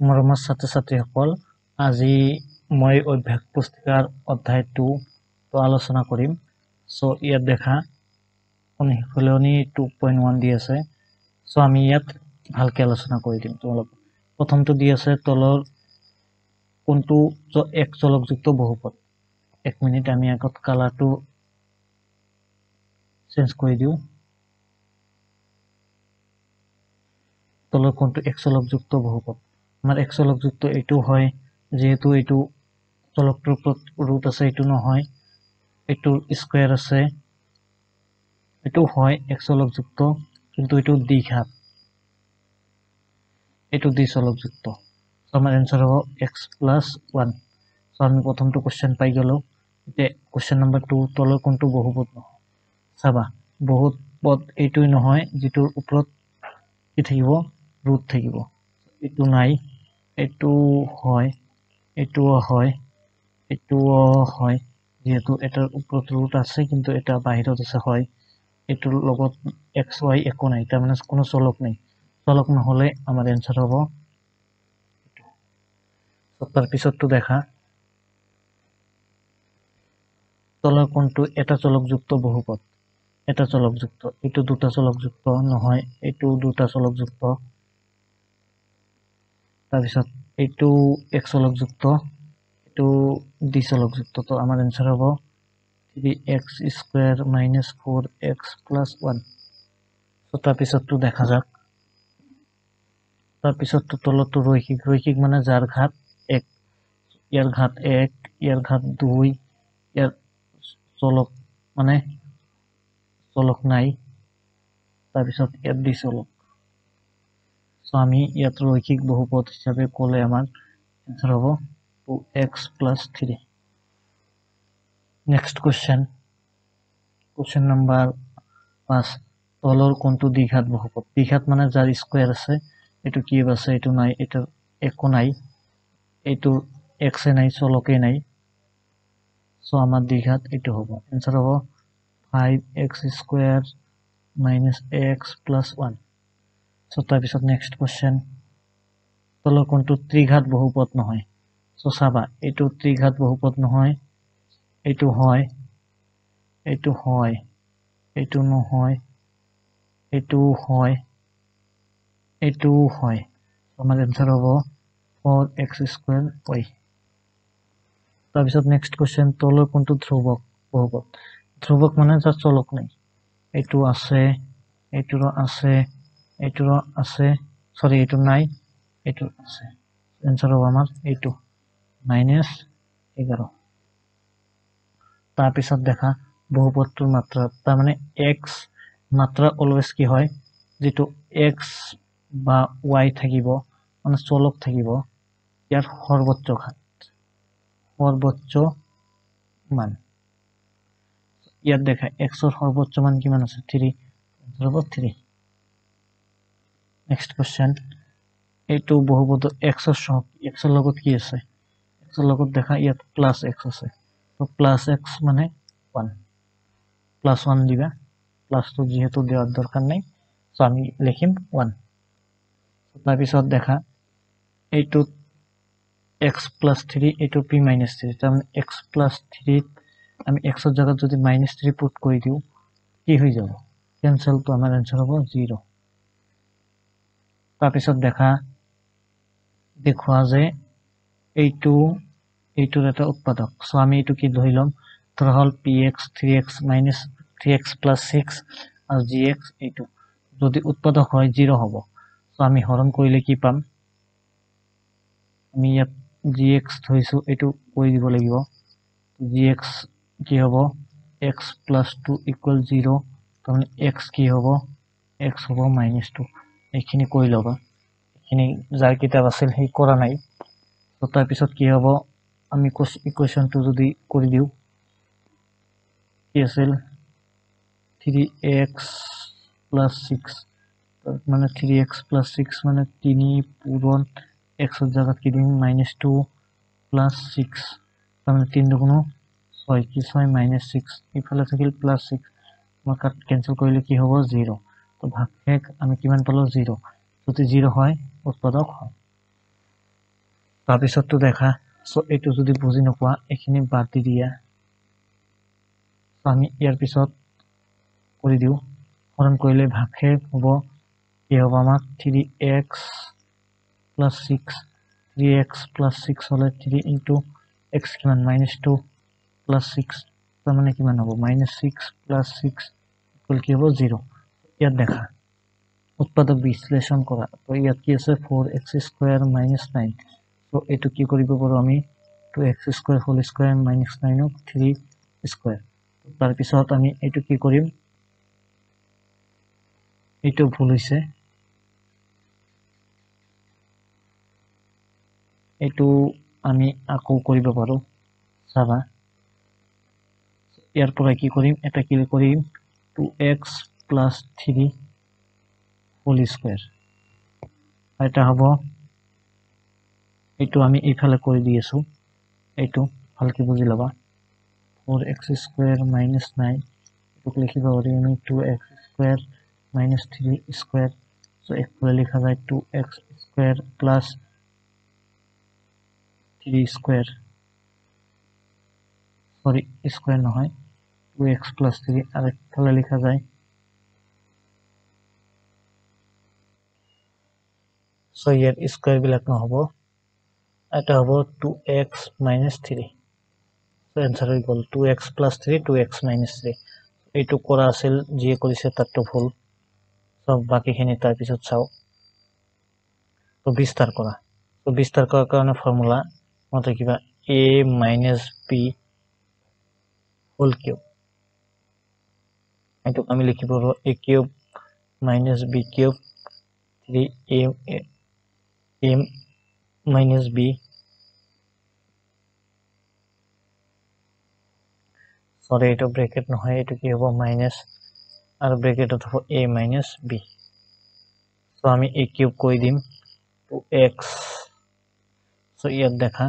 মৰমৰ ছাত্ৰ-ছাত্ৰীসকল, আজি মই অভ্যাস পুস্তিকাৰ অধ্যায় 2 তো আলোচনা কৰিম। সো ইয়াত দেখা সলনি 2.1 দি আছে। সো আমি ইয়াত ভালকে আলোচনা কৰি দিম। তোমালোক প্ৰথমটো দি আছে তলৰ কোনটো এক চলকযুক্ত বহুপদ। এক মিনিট আমি আগত কালাৰটো চেঞ্জ কৰি দিও। তলৰ কোনটো এক চলকযুক্ত বহুপদ। আমাৰ এক চলকযুক্ত এইটো হয় যেহেতু এইটো চলকটোৰ ওপৰত ৰুট আছে, এইটো নহয়, এইটো স্কয়াৰ আছে, এইটো হয় এক চলকযুক্ত, কিন্তু এইটো দ্বিঘাত, এইটো দ্বিচলকযুক্ত। সো আমাৰ आंसर হ'ব x + 1। সো আমি প্ৰথমটো কোশ্চেন পাই গলো। এতিয়া কোশ্চেন নম্বৰ 2, তলৰ কোনটো বহুপদ নহয়। চাবা, বহুপদ এইটোই নহয় যিটোৰ ওপৰত কি থাকিব, ৰুট থাকিব। এইটো নাই, এইটো হয়, এইটোও হয়, এইটোও হয়, যেহেতু এটাৰ ওপৰত ৰুট আছে কিন্তু এটা বাহিৰত আছে, হয়। এইটোৰ লগত x y একো নাই, তাৰ মানে কোনো চলক নাই। চলক নহলে আমাৰ आंसर হ'ব। তাৰ পিছৰটো দেখা, তলৰ কোনটো এটা চলকযুক্ত বহুপদ। এটা চলকযুক্ত, এইটো দুটা চলকযুক্ত নহয়, এইটো দুটা চলকযুক্ত। তাৰপিছত এইটো এক চলকযুক্ত, এইটো দ্বিচলকযুক্ত। তো আমাৰ आंसर হ'ব 3x² - 4x + 1। তো তাৰপিছৰটো দেখা যাক, তাৰপিছৰটো তলৰটো ৰৈখিক। ৰৈখিক মানে যাৰ ঘাত 1, ইয়াৰ ঘাত 1, ইয়াৰ ঘাত 2, ইয়াৰ চলক মানে চলক নাই, তাৰপিছত ইয়াত দ্বিচলক। সো আমি ইয়াত ৰৈখিক বহুপদ হিসাবে কোলে আমাৰ आंसर হবে 2x + 3। নেক্সট কোশ্চেন নাম্বাৰ 5, তলৰ কোনটো দ্বিঘাত বহুপদ। দ্বিঘাত মানে যার স্কয়ার আছে, এটো কিউব আছে, এটো নাই, এটা একো নাই, এটো x এ নাই, চলকে নাই। সো আমার দ্বিঘাত এটো হবে। आंसर হবে 5x² - x + 1। সো তাৰপিছত নেক্সট কোশ্চেন, তলৰ কোনটো ত্ৰিঘাত বহুপদ নহয়। সো চাবা, এইটো ত্রিঘাত বহুপদ নহয়, এইটো হয়, এইটো হয়, এইটো নহয়, এইটো হয়, এইটো হয়। আমাৰ आंसर হ'ব 4x² y। তাৰপিছত নেক্সট কোশ্চেন, তলৰ কোনটো ধ্ৰুবক বহুপদ। ধ্ৰুবক মানে যাৰ চলক নাই। এইটো আছে, এইটোৰো আছে, এইটোৰো আছে, সৰি এইটো নাই, এইটো আছে। आंसर হ'ব আমাৰ এইটো -11। তাৰপিছত দেখা বহুপদটোৰ মাত্ৰা, তাৰ মানে x মাত্ৰা অলৱেজ কি হয়, যেটো x বা y থাকিব, মানে চলক থাকিব, ইয়াৰ সৰ্বোচ্চ ঘাত, সর্বোচ্চ মান। ইয়াত দেখা x এর সর্বোচ্চ মান কিমান আছে, 3, 3। নেক্সট কোশ্চেন, এইটো বহুপদ x এর সহগ, x এর লগত কি আছে, x এর লগত দেখা ইয়াত +x আছে। তো +x মানে 1, +1 দিবা, প্লাসটো যেহেতু দেওয়ার দরকার নাই, সো আমি লিখিম 1। তাৰপিছত দেখা এইটো x + 3, এইটো p - 3, তার মানে x + 3 আমি x এর জায়গায় যদি -3 পুট করে দিও, কি হয়ে যাব, ক্যান্সেল। তো আমার आंसर হবে 0। তাৰপিছত দেখা দেখুৱা যে এইটোৰ এটা উৎপাদক। সো আমি এইটো কি ধৰি লম, ধৰা হল px 3x - 3x + 6 আৰু gx, এইটো যদি উৎপাদক হয় 0 হ'ব। সো আমি হৰণ কৰিলে কি পাম, আমি ইয়াত gx ধৰিছো, এইটো কৰি দিব লাগিব। gx কি হ'ব, x + 2 = 0, তাৰমানে x কি হ'ব, x হ'ব -2। এইখিনি কৰি ল'বা, এইখিনি যাৰ কিতাপ আছিল সেই কৰা নাই। তো তাৰপিছত কি হ'ব, আমি ইকুৱেশ্যনটো যদি কৰি দিও, কি আছিল 3x + 6, মানে 3x + 6 মানে 3 পূরণ x এর জায়গাত কি দিম -2 + 6, তাহলে 3 দুগুণ 6, কি 6 -6, ইফালে থাকিল +6, আমার কাট ক্যান্সেল করলে কি হবো 0। তো ভাগশেষ আমি কিমান পালো 0। যদি 0 হয় উৎপাদক হয়। তাৰপিছতটো দেখা সো এইটো যদি বুজি নোপোৱা এখিনি বাদ দি দিয়া আমি ইয়াৰ পিছত কৰি দিও হৰণ কৰিলে ভাগশেষ হ'ব কি হ'ব আমাক 3x plus 6 3x plus 6 হলে 3 into x কিমান -2 plus 6 তাৰ মানে কিমান হ'ব -6 plus 6 equal কি হ'ব 0 ইয়াত দেখা উৎপাদক বিশ্লেষণ কৰা তো ইয়াত কি আছে 4x square minus 9 সো এটো কি কৰিব পাৰো আমি 2x square whole square minus 9 ক 3 square তাৰ পিছত আমি এটো কি কৰিম এটো ভুল হৈছে এটো আমি আকৌ কৰিব পাৰো চাবা ইয়াৰ পৰা কি কৰিম এটা কি কৰিম 2x plus 3 whole square এটা হ'ব এটো আমি ইফালে কৰি দি আছো এটো ভালকে বুজি লবা 4x square minus 9 এটো লিখিব পাৰি আমি 2x square minus 3 square so এফালে লিখা যায় 2x square plus 3 square sorry square নহয় 2x plus 3 আর একফালে লিখা যায় so ইয়ার স্কয়ার বিলাক নহব এটা হ'ব 2x minus 3 so answer equal 2x plus 3 2x minus 3 এইটো কৰা আছিল যিয়ে কৰিছে তাতটো ভুল সব বাকিখিনি তাৰ পিছত চাও তো বিস্তাৰ কৰা তো বিস্তাৰ কৰাৰ কাৰণে ফৰ্মুলা মতে কিবা a minus b whole cube এইটো আমি লিখিব পাৰো a cube minus b cube 3a minus b sorry এটো ব্র্যাকেট নহয় এটো কি হ'ব মাইনাস আর ব্র্যাকেটত হ'ব a minus b so আমি a cube কই দিম 2x so ইয়াত দেখা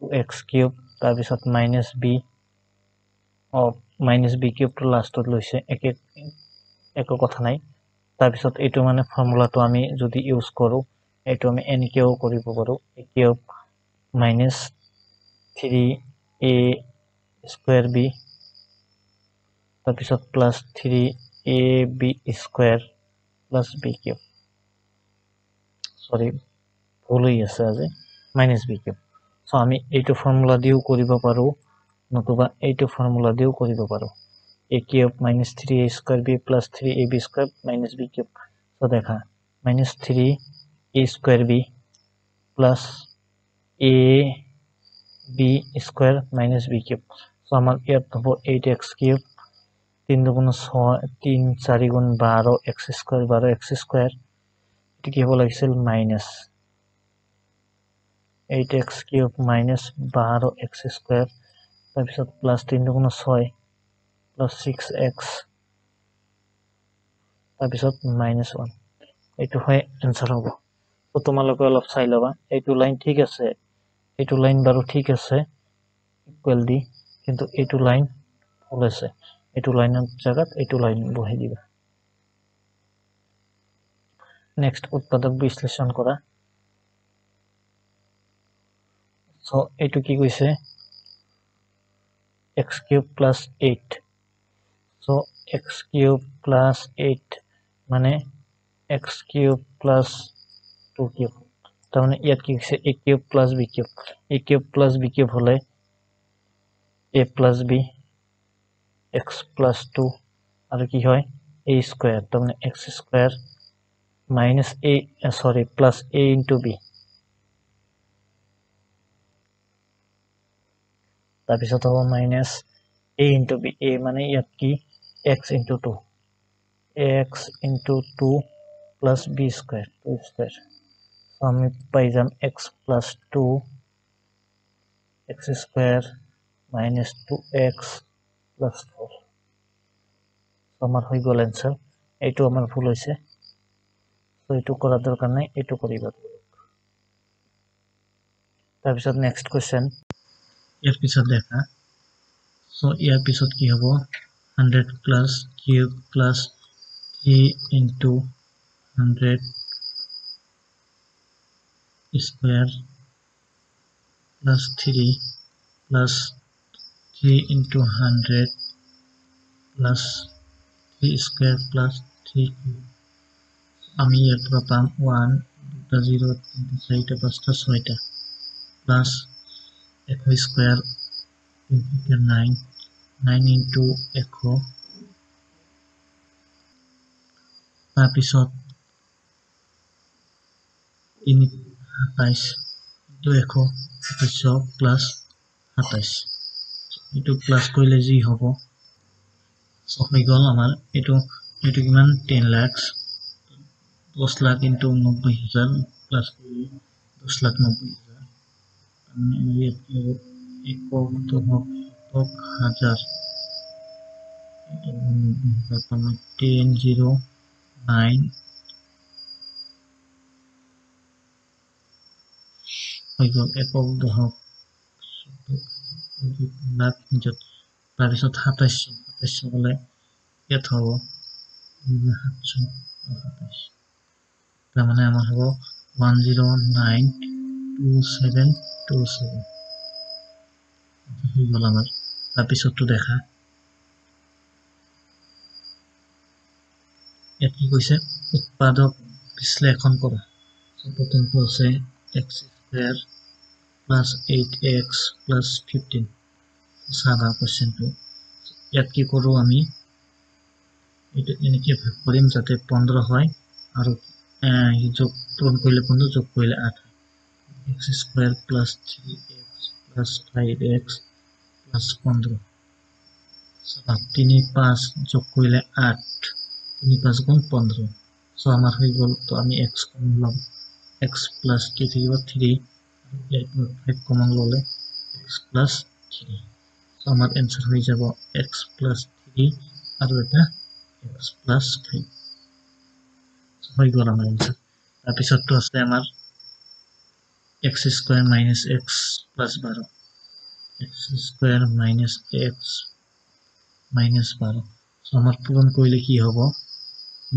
2x cube তাৰ পিছত minus b of minus b cube to lastত লৈছে একো কথা নাই তাৰ পিছত এটো মানে ফৰ্মুলাটো আমি যদি ইউজ কৰো এটো আমি n কেও কৰিব পাৰো a cube minus 3a square b তাৰ পিছত plus 3ab square plus b cube sorry ভুল হৈ আছে আজি minus b cube so আমি এইটো ফৰ্মুলা দিও কৰিব পাৰো নতুবা এইটো ফৰ্মুলা দিও কৰিব পাৰো a cube minus 3a square b plus 3ab square minus b cube so দেখা minus 3a square b plus a b square minus b cube so আমার ইয়াত হ'ব 8x cube 3 দুগুণ 6 3 4 গুণ 12 x square 12 x square এটি কি হ'ব লাগিছিল minus 8x cube minus 12 x square তাৰ পিছত plus 3 দুগুণ 6 plus 6x তাৰ পিছত minus 1 এইটো হয় आंसर হ'ব তো তোমালোকে অলপ চাই লবা এইটো লাইন ঠিক আছে এইটো লাইন বাৰু ঠিক আছে ইকুয়াল দি কিন্তু এইটো লাইন ভুল আছে এইটো লাইনৰ জায়গাত এইটো লাইন বহাই দিবা নেক্সট উৎপাদক বিশ্লেষণ কৰা সো এইটো কি কৈছে x cube plus 8 so x cube plus 8 মানে x cube plus 2 cube তার মানে ইয়াত কি হৈছে a cube plus b cube a cube plus b cube হলে a plus b x plus 2 আর কি হয় a square তার মানে x square minus a sorry plus a into b তার পিছত হ'ব minus a into b a মানে ইয়াত কি x into 2 x into 2 plus b square 2 square so আমি পাই যাম x plus 2 x square minus 2x plus 4 so আমার হই গল आंसर এইটো আমার ভুল হইছে তো এইটো করা দরকার নাই এইটো করিবা তার পিছত নেক্সট কোশ্চেন এর পিছত দেখা সো ইয়ার পিছত কি হ'ব 100 plus cube plus 3 into 100 square plus 3 plus 3 into 100 plus 3 square plus 3 cube. আমি ইয়াৰ পৰা পাম 1 2 0 3 4 5 6 plus 1 square 9 9 into 100 তাৰপিছত 3 27 into 100 plus 27 এইটো প্লাস কৰিলে যি হ'ব সো হৈ গ'ল আমাৰ এইটো কিমান 10 লাখ 10 লাখ into 90,000 প্লাস কৰিলে 10 লাখ 90,000 মানে ইয়াত একক দশক হাজাৰ 1009 হৈ গ'ল একক দশক লাখ নিযুত তাৰপিছত 27 হ'লে ইয়াত হ'ব 727 তাৰমানে আমাৰ হ'ব 1092727 হৈ গ'ল আমাৰ তাৰপিছতটো দেখা ইয়াত কি কৈছে উৎপাদক বিশ্লেষণ কৰা প্ৰথমটো আছে x square plus 8x plus 15 সাদা কোৱেশ্চনটো ইয়াত কি কৰো আমি এটা এনেকে ভাগ কৰিম যাতে 15 হয় আৰু যোগ পূৰণ কৰিলে 15 যোগ কৰিলে 8 x square plus 3x plus 5x plus 15 3 5 যোগ কৰিলে 8 3 5 গুণ 15 সো আমাৰ হৈ গ'ল তো আমি x কমন লম x plus কি থাকিব 3 5 কমন ললে x plus 3 সো আমাৰ आंसर হৈ যাব x plus 3 আৰু এটা x plus 5 হৈ গ'ল আমাৰ आंसर তাৰপিছতটো আছে আমাৰ x square minus x plus 12 x square minus x minus 12 so আমাৰ পূৰণ কৰিলে কি হ'ব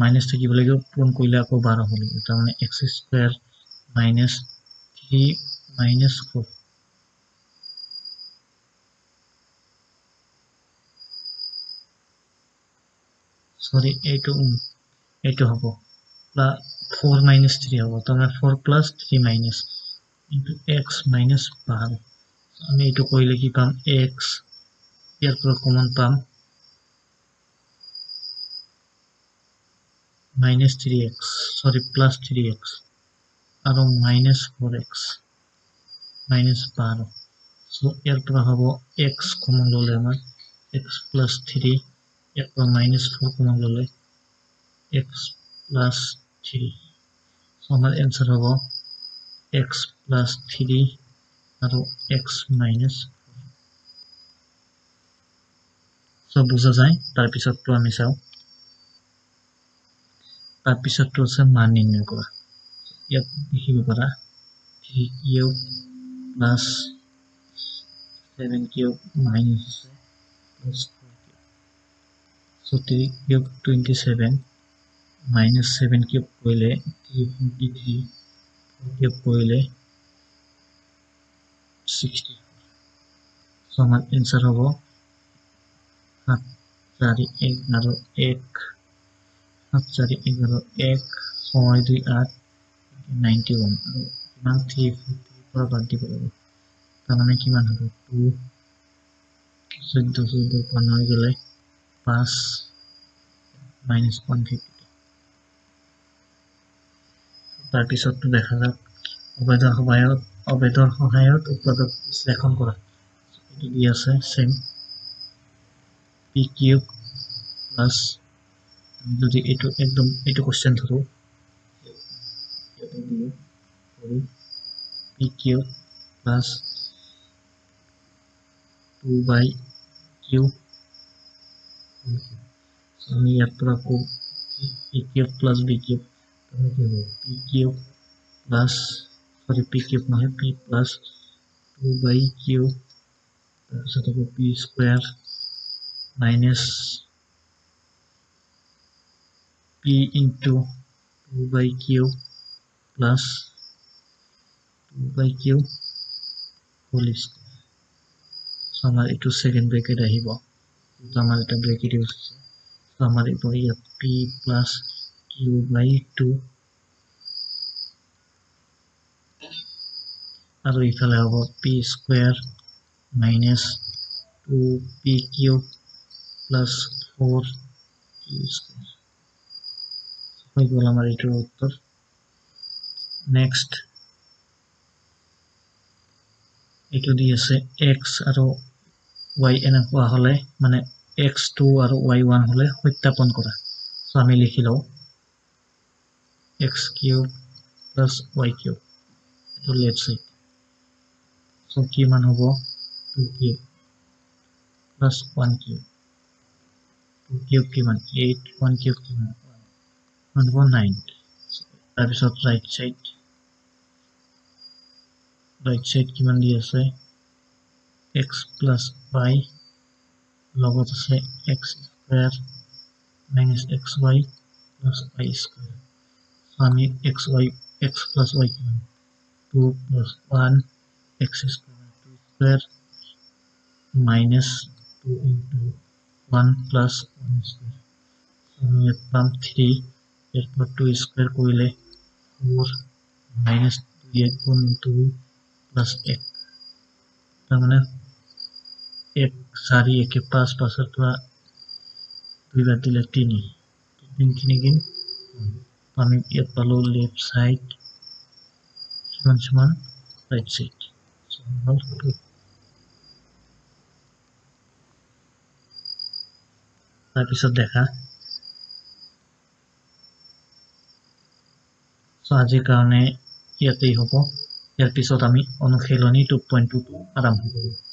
মাইনাস থাকিব লাগিব পূৰণ কৰিলে আকৌ 12 হ'ব লাগিব তাৰ মানে x square minus 3 minus 4 sorry এইটো হ'ব 4 minus 3 হ'ব তাৰ মানে 4 plus 3 minus into x minus 12 আমি এইটো কৰিলে কি পাম x ইয়াৰ পৰা কমন পাম minus 3x sorry plus 3x আৰু minus 4x minus 12 so ইয়াৰ পৰা হ'ব x কমন ললে আমাৰ x plus 3 ইয়াৰ পৰা minus 4 কমন ললে x plus 3 so আমাৰ आंसर হ'ব x plus 3 আৰু x minus 4 so বুজা যায় তাৰপিছতটো আমি চাও তাৰপিছতটো আছে মান নিৰ্ণয় কৰা ইয়াত দেখিব পাৰা 3 cube plus 7 cube minus plus 4 cube so 3 cube 27 minus 7 cube কৰিলে 343 4 cube কৰিলে 64 so আমাৰ आंसर হ'ব 7 4 1 আৰু 1 7 4 1 আৰু 1 6 2 8 91 আৰু কিমান 343 পৰা বাদ দিব লাগিব তাৰমানে কিমান হ'ব 2 14 পৰা গ'লে 5 minus 150 তাৰপিছতটো দেখা যাওক অবেদৰ সহায়ত উৎপাদক বিশ্লেষণ কৰা এটো দি আছে সেম p cube plus যদি এটো একদম এটো কোশ্চেন ধৰো p cube plus 2 by q আমি ইয়াৰ পৰা কো p cube plus b cube p cube plus sorry p cube নহয় p plus 2 by q তাৰপিছত হ'ব p square minus p into 2 by q plus 2 by q whole square so আমাৰ এইটো second bracket আহিব তো আমাৰ এটা ব্ৰেকেট ইউজ হৈছে সো আমাৰ এইটো ইয়াত p plus q by 2 আৰু ইফালে হ'ব p square minus 2pq plus 4q square হৈ গ'ল আমাৰ এইটো উত্তৰ নেক্সট এইটো দি আছে x আৰু y এনেকুৱা হলে মানে x2 আৰু y1 হলে সত্যাপন কৰা সো আমি লিখি লও x cube plus y cube এইটো লেফট সাইড সো কিমান হ'ব 2 cube plus 1 cube 2 cube কিমান 8 1 cube কিমান 9 তাৰপিছত ৰাইট সাইড কিমান দি আছে x plus y লগত আছে x square minus xy plus y square so আমি x plus y কিমান 2 plus 1 x square minus 2 into 1 plus 1 square so আমি ইয়াত পাম 3 এরপর 2 স্কয়ার কৰিলে 4 minus 2 গুণ 2 plus 1 তাৰ মানে 1 4 1 5 5 এৰ পৰা 2 বাদ দিলে 3 3 গুণ আমি ইয়াত পালো লেফট সাইড সমান রাইট সাইড সমান তাৰপিছত দেখা সো আজিৰ কাৰণে ইয়াতেই হ'ব ইয়াৰ পিছত আমি অনুশীলনী 2.2 আৰম্ভ কৰিম